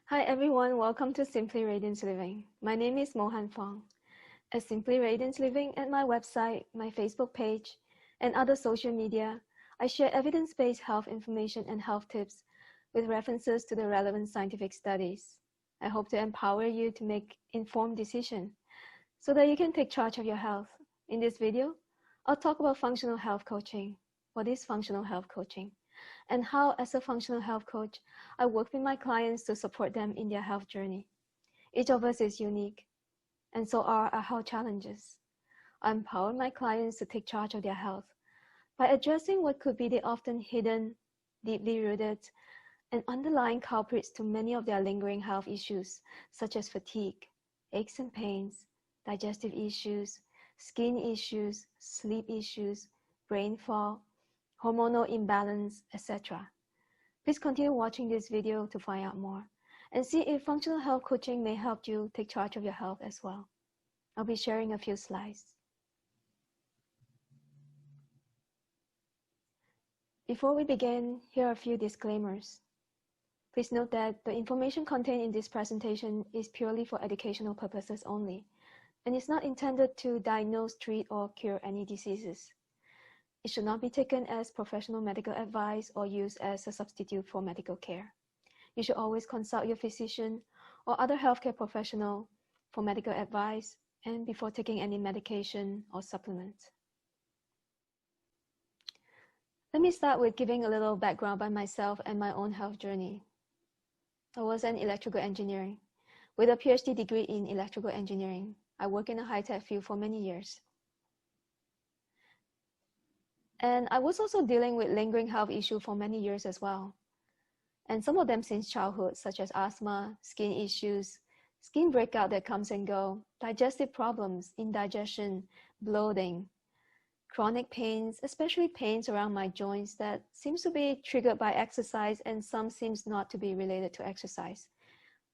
Hi everyone, welcome to Simply Radiant Living. My name is Mohan Fong. At Simply Radiant Living, at my website, my Facebook page, and other social media, I share evidence-based health information and health tips with references to the relevant scientific studies. I hope to empower you to make informed decisions so that you can take charge of your health. In this video, I'll talk about functional health coaching. What is functional health coaching? And how, as a functional health coach, I work with my clients to support them in their health journey. Each of us is unique, and so are our health challenges. I empower my clients to take charge of their health by addressing what could be the often hidden, deeply rooted, and underlying culprits to many of their lingering health issues, such as fatigue, aches and pains, digestive issues, skin issues, sleep issues, brain fog, hormonal imbalance, etc. Please continue watching this video to find out more and see if functional health coaching may help you take charge of your health as well. I'll be sharing a few slides. Before we begin, here are a few disclaimers. Please note that the information contained in this presentation is purely for educational purposes only and is not intended to diagnose, treat, or cure any diseases. It should not be taken as professional medical advice or used as a substitute for medical care. You should always consult your physician or other healthcare professional for medical advice and before taking any medication or supplements. Let me start with giving a little background by myself and my own health journey. I was an electrical engineer with a PhD degree in electrical engineering. I worked in a high-tech field for many years. And I was also dealing with lingering health issues for many years as well. And some of them since childhood, such as asthma, skin issues, skin breakout that comes and go, digestive problems, indigestion, bloating, chronic pains, especially pains around my joints that seems to be triggered by exercise and some seems not to be related to exercise.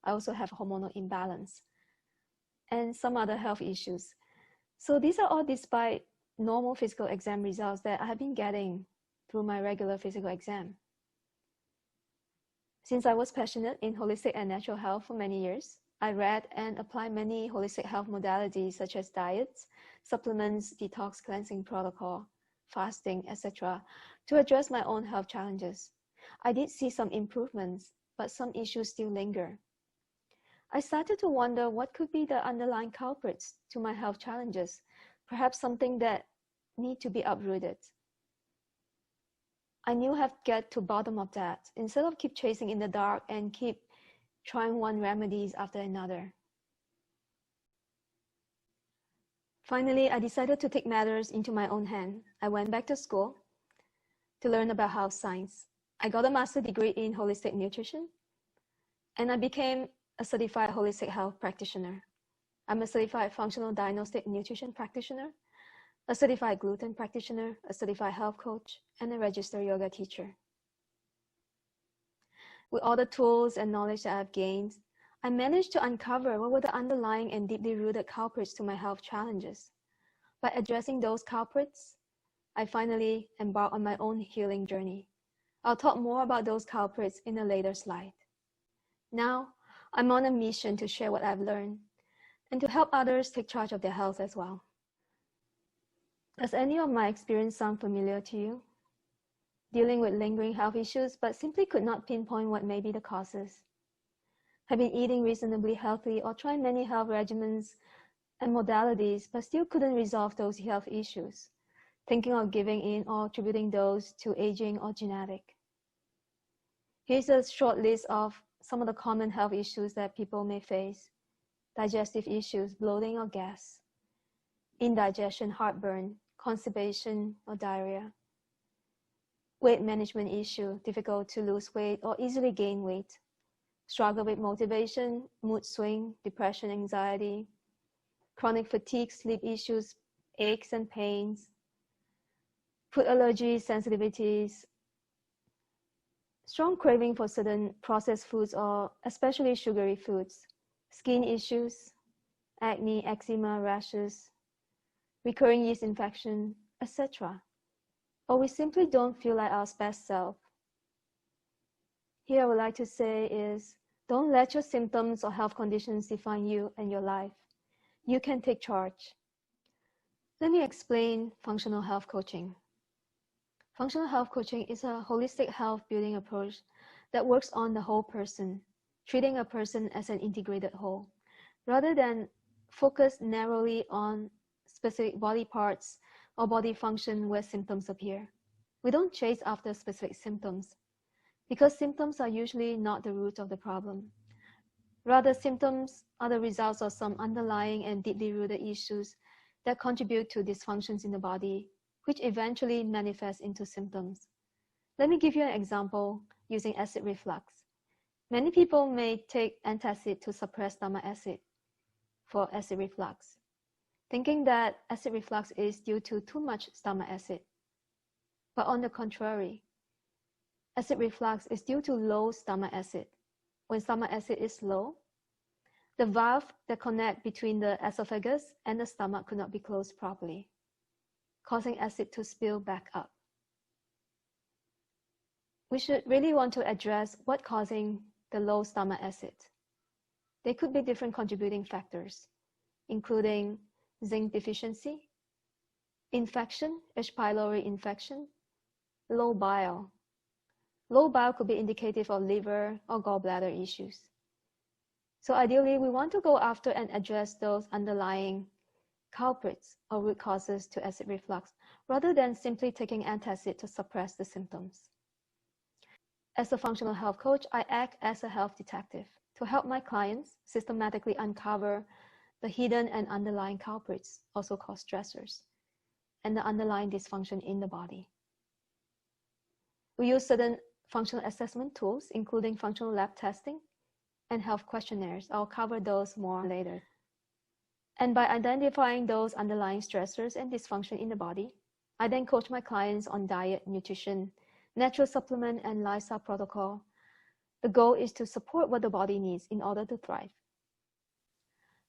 I also have hormonal imbalance and some other health issues. So these are all despite normal physical exam results that I have been getting through my regular physical exam. Since I was passionate in holistic and natural health for many years, I read and applied many holistic health modalities such as diets, supplements, detox cleansing protocol, fasting, etc. to address my own health challenges. I did see some improvements, but some issues still linger. I started to wonder what could be the underlying culprits to my health challenges, perhaps something that need to be uprooted. I knew I have to get to the bottom of that instead of keep chasing in the dark and keep trying one remedies after another. Finally, I decided to take matters into my own hand. I went back to school to learn about health science. I got a master's degree in holistic nutrition, and I became a certified holistic health practitioner. I'm a certified functional diagnostic nutrition practitioner, a certified gluten practitioner, a certified health coach, and a registered yoga teacher. With all the tools and knowledge that I've gained, I managed to uncover what were the underlying and deeply rooted culprits to my health challenges. By addressing those culprits, I finally embarked on my own healing journey. I'll talk more about those culprits in a later slide. Now, I'm on a mission to share what I've learned and to help others take charge of their health as well. Does any of my experience sound familiar to you? Dealing with lingering health issues, but simply could not pinpoint what may be the causes. Have been eating reasonably healthy or tried many health regimens and modalities, but still couldn't resolve those health issues, thinking of giving in or attributing those to aging or genetic. Here's a short list of some of the common health issues that people may face. Digestive issues, bloating or gas, indigestion, heartburn, constipation or diarrhea, weight management issue, difficult to lose weight or easily gain weight, struggle with motivation, mood swing, depression, anxiety, chronic fatigue, sleep issues, aches and pains, food allergies, sensitivities, strong craving for certain processed foods or especially sugary foods, skin issues, acne, eczema, rashes, recurring yeast infection, etc. Or we simply don't feel like our best self. Here I would like to say is Don't let your symptoms or health conditions define you and your life. You can take charge. Let me explain functional health coaching. Functional health coaching is a holistic health building approach that works on the whole person, treating a person as an integrated whole, rather than focus narrowly on specific body parts or body function where symptoms appear. We don't chase after specific symptoms because symptoms are usually not the root of the problem. Rather, symptoms are the results of some underlying and deeply rooted issues that contribute to dysfunctions in the body, which eventually manifest into symptoms. Let me give you an example using acid reflux. Many people may take antacid to suppress stomach acid for acid reflux, thinking that acid reflux is due to too much stomach acid. But on the contrary, acid reflux is due to low stomach acid. When stomach acid is low, the valve that connect between the esophagus and the stomach could not be closed properly, causing acid to spill back up. We should really want to address what's causing the low stomach acid. There could be different contributing factors, including zinc deficiency, infection, H. pylori infection, low bile. Low bile could be indicative of liver or gallbladder issues. So ideally, we want to go after and address those underlying culprits or root causes to acid reflux, rather than simply taking antacid to suppress the symptoms. As a functional health coach, I act as a health detective to help my clients systematically uncover the hidden and underlying culprits, also called stressors, and the underlying dysfunction in the body. We use certain functional assessment tools, including functional lab testing and health questionnaires. I'll cover those more later. And by identifying those underlying stressors and dysfunction in the body, I then coach my clients on diet, nutrition, natural supplement, and lifestyle protocol. The goal is to support what the body needs in order to thrive.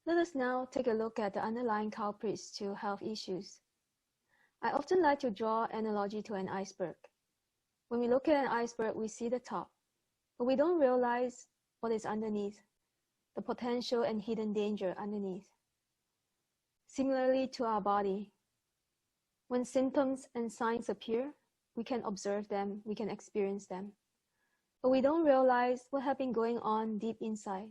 Let us now take a look at the underlying culprits to health issues. I often like to draw an analogy to an iceberg. When we look at an iceberg, we see the top, but we don't realize what is underneath, the potential and hidden danger underneath. Similarly to our body, when symptoms and signs appear, we can observe them, we can experience them, but we don't realize what has been going on deep inside.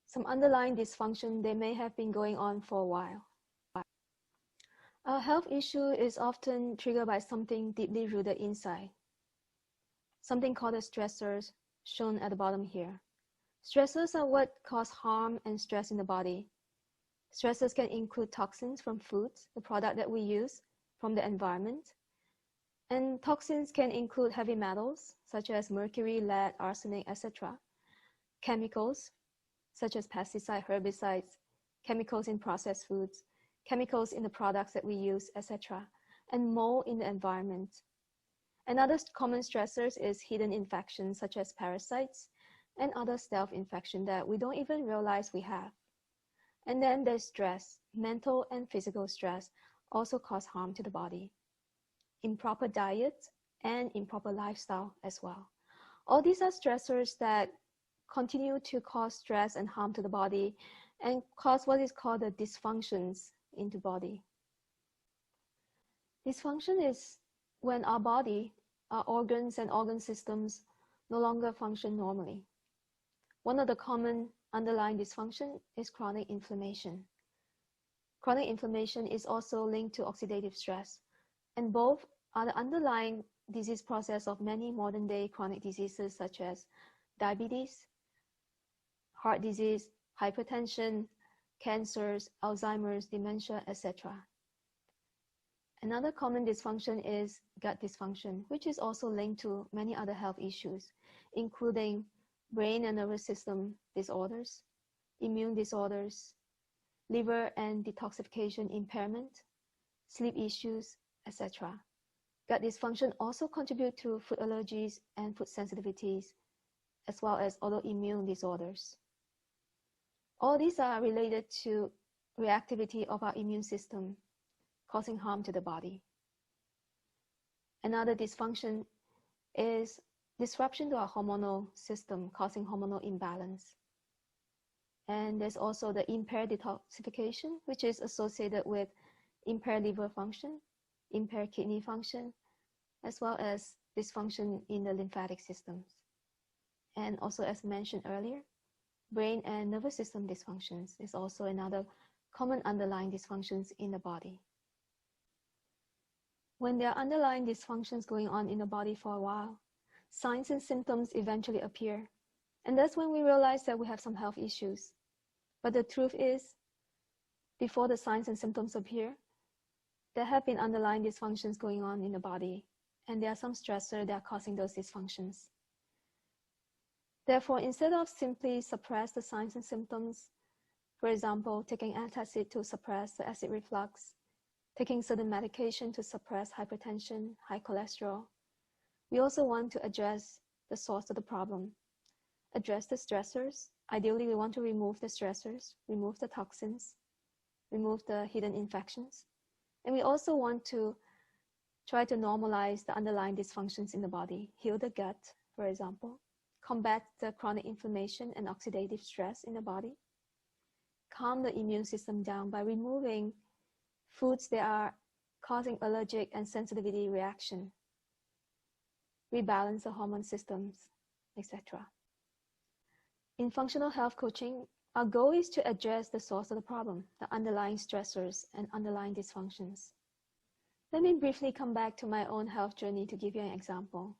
Some underlying dysfunction, they may have been going on for a while. A health issue is often triggered by something deeply rooted inside, something called the stressors, shown at the bottom here. Stressors are what cause harm and stress in the body. Stressors can include toxins from foods, the product that we use, from the environment. And toxins can include heavy metals, such as mercury, lead, arsenic, etc. Chemicals, such as pesticides, herbicides, chemicals in processed foods, chemicals in the products that we use, etc. And mold in the environment. Another common stressors is hidden infections, such as parasites and other stealth infections that we don't even realize we have. And then there's stress. Mental and physical stress also cause harm to the body. Improper diet and improper lifestyle as well. All these are stressors that continue to cause stress and harm to the body and cause what is called the dysfunctions in the body. Dysfunction is when our body, our organs and organ systems no longer function normally. One of the common underlying dysfunction is chronic inflammation. Chronic inflammation is also linked to oxidative stress, and both are the underlying disease process of many modern-day chronic diseases such as diabetes, heart disease, hypertension, cancers, Alzheimer's, dementia, etc. Another common dysfunction is gut dysfunction, which is also linked to many other health issues, including brain and nervous system disorders, immune disorders, liver and detoxification impairment, sleep issues, etc. Gut dysfunction also contributes to food allergies and food sensitivities, as well as autoimmune disorders. All these are related to reactivity of our immune system, causing harm to the body. Another dysfunction is disruption to our hormonal system, causing hormonal imbalance. And there's also the impaired detoxification, which is associated with impaired liver function, impaired kidney function, as well as dysfunction in the lymphatic systems. And also, as mentioned earlier, brain and nervous system dysfunctions is also another common underlying dysfunctions in the body. When there are underlying dysfunctions going on in the body for a while, signs and symptoms eventually appear. And that's when we realize that we have some health issues. But the truth is, before the signs and symptoms appear, there have been underlying dysfunctions going on in the body, and there are some stressors that are causing those dysfunctions. Therefore, instead of simply suppress the signs and symptoms, for example, taking antacid to suppress the acid reflux, taking certain medication to suppress hypertension, high cholesterol, we also want to address the source of the problem, address the stressors. Ideally, we want to remove the stressors, remove the toxins, remove the hidden infections. And we also want to try to normalize the underlying dysfunctions in the body, heal the gut, for example, combat the chronic inflammation and oxidative stress in the body, calm the immune system down by removing foods that are causing allergic and sensitivity reaction, rebalance the hormone systems, etc. In functional health coaching, our goal is to address the source of the problem, the underlying stressors and underlying dysfunctions. Let me briefly come back to my own health journey to give you an example.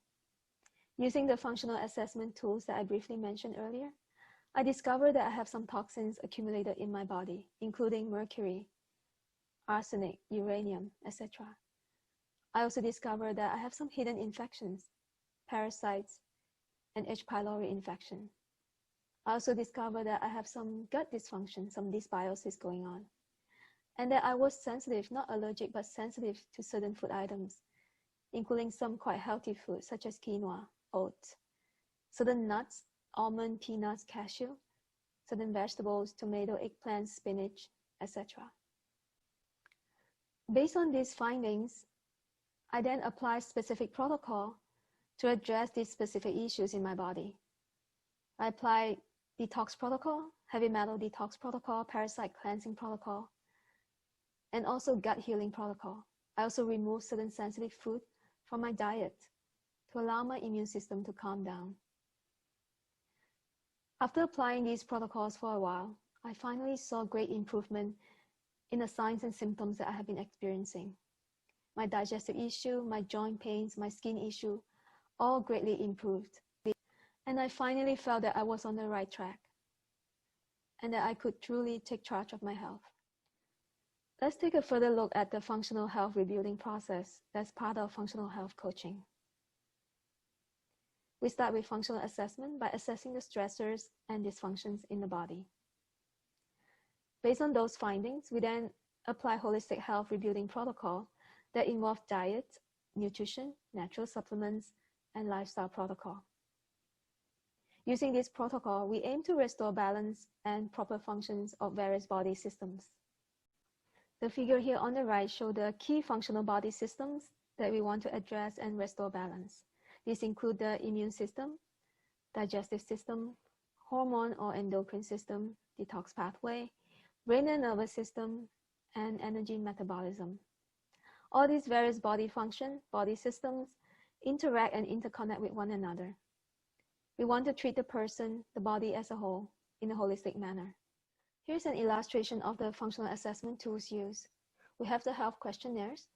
Using the functional assessment tools that I briefly mentioned earlier, I discovered that I have some toxins accumulated in my body, including mercury, arsenic, uranium, etc. I also discovered that I have some hidden infections, parasites, and H. pylori infection. I also discovered that I have some gut dysfunction, some dysbiosis going on, and that I was sensitive, not allergic, but sensitive to certain food items, including some quite healthy foods such as quinoa, oats, certain nuts, almond, peanuts, cashew, certain vegetables, tomato, eggplant, spinach, etc. Based on these findings, I then applied specific protocol to address these specific issues in my body. I applied detox protocol, heavy metal detox protocol, parasite cleansing protocol, and also gut healing protocol. I also removed certain sensitive food from my diet to allow my immune system to calm down. After applying these protocols for a while, I finally saw great improvement in the signs and symptoms that I have been experiencing. My digestive issue, my joint pains, my skin issue, all greatly improved. And I finally felt that I was on the right track and that I could truly take charge of my health. Let's take a further look at the functional health rebuilding process that's part of functional health coaching. We start with functional assessment by assessing the stressors and dysfunctions in the body. Based on those findings, we then apply holistic health rebuilding protocol that involve diet, nutrition, natural supplements, and lifestyle protocol. Using this protocol, we aim to restore balance and proper functions of various body systems. The figure here on the right shows the key functional body systems that we want to address and restore balance. These include the immune system, digestive system, hormone or endocrine system, detox pathway, brain and nervous system, and energy metabolism. All these various body functions, body systems, interact and interconnect with one another. We want to treat the person, the body as a whole, in a holistic manner. Here's an illustration of the functional assessment tools used. We have the health questionnaires,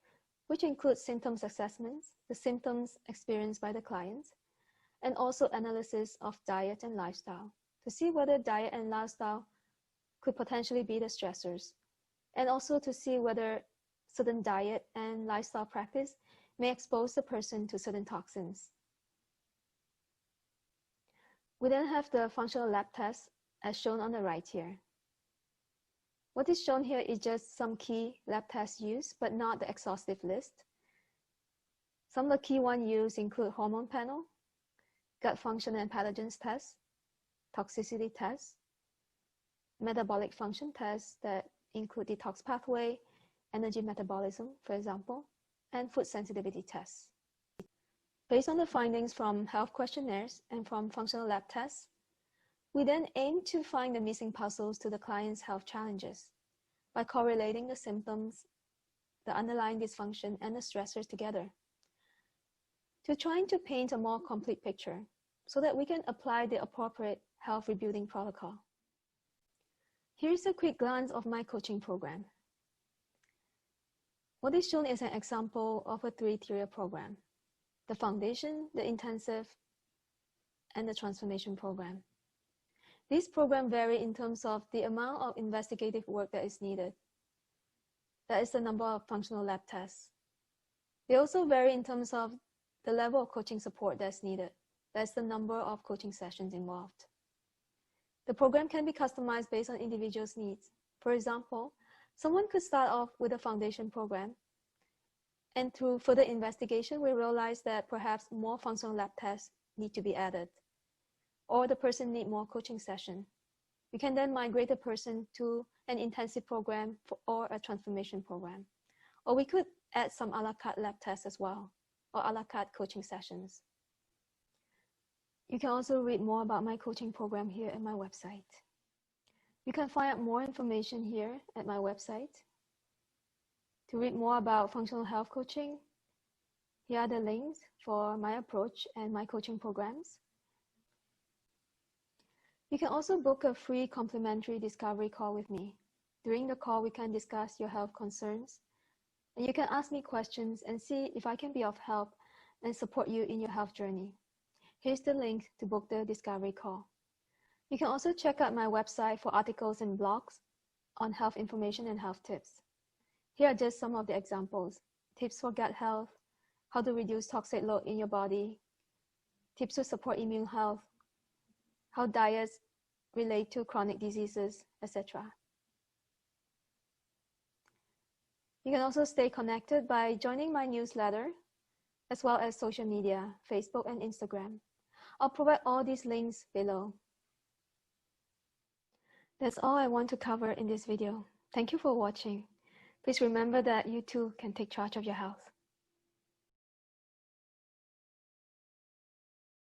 which include symptoms assessments, the symptoms experienced by the clients, and also analysis of diet and lifestyle to see whether diet and lifestyle could potentially be the stressors, and also to see whether certain diet and lifestyle practice may expose the person to certain toxins. We then have the functional lab test as shown on the right here. What is shown here is just some key lab tests used, but not the exhaustive list. Some of the key ones used include hormone panel, gut function and pathogens tests, toxicity tests, metabolic function tests that include detox pathway, energy metabolism, for example, and food sensitivity tests. Based on the findings from health questionnaires and from functional lab tests, we then aim to find the missing puzzles to the client's health challenges by correlating the symptoms, the underlying dysfunction, and the stressors together to trying to paint a more complete picture so that we can apply the appropriate health rebuilding protocol. Here's a quick glance of my coaching program. What is shown is an example of a 3-tier program: the foundation, the intensive, and the transformation program. These programs vary in terms of the amount of investigative work that is needed. That is the number of functional lab tests. They also vary in terms of the level of coaching support that's needed. That's the number of coaching sessions involved. The program can be customized based on individuals' needs. For example, someone could start off with a foundation program, and through further investigation, we realize that perhaps more functional lab tests need to be added, or the person needs more coaching session. We can then migrate the person to an intensive program or a transformation program. Or we could add some a la carte lab tests as well, or a la carte coaching sessions. You can also read more about my coaching program here at my website. You can find out more information here at my website. To read more about functional health coaching, here are the links for my approach and my coaching programs. You can also book a free complimentary discovery call with me. During the call, we can discuss your health concerns, and you can ask me questions and see if I can be of help and support you in your health journey. Here's the link to book the discovery call. You can also check out my website for articles and blogs on health information and health tips. Here are just some of the examples: tips for gut health, how to reduce toxic load in your body, tips to support immune health, how diets relate to chronic diseases, etc. You can also stay connected by joining my newsletter, as well as social media, Facebook and Instagram. I'll provide all these links below. That's all I want to cover in this video. Thank you for watching. Please remember that you too can take charge of your health.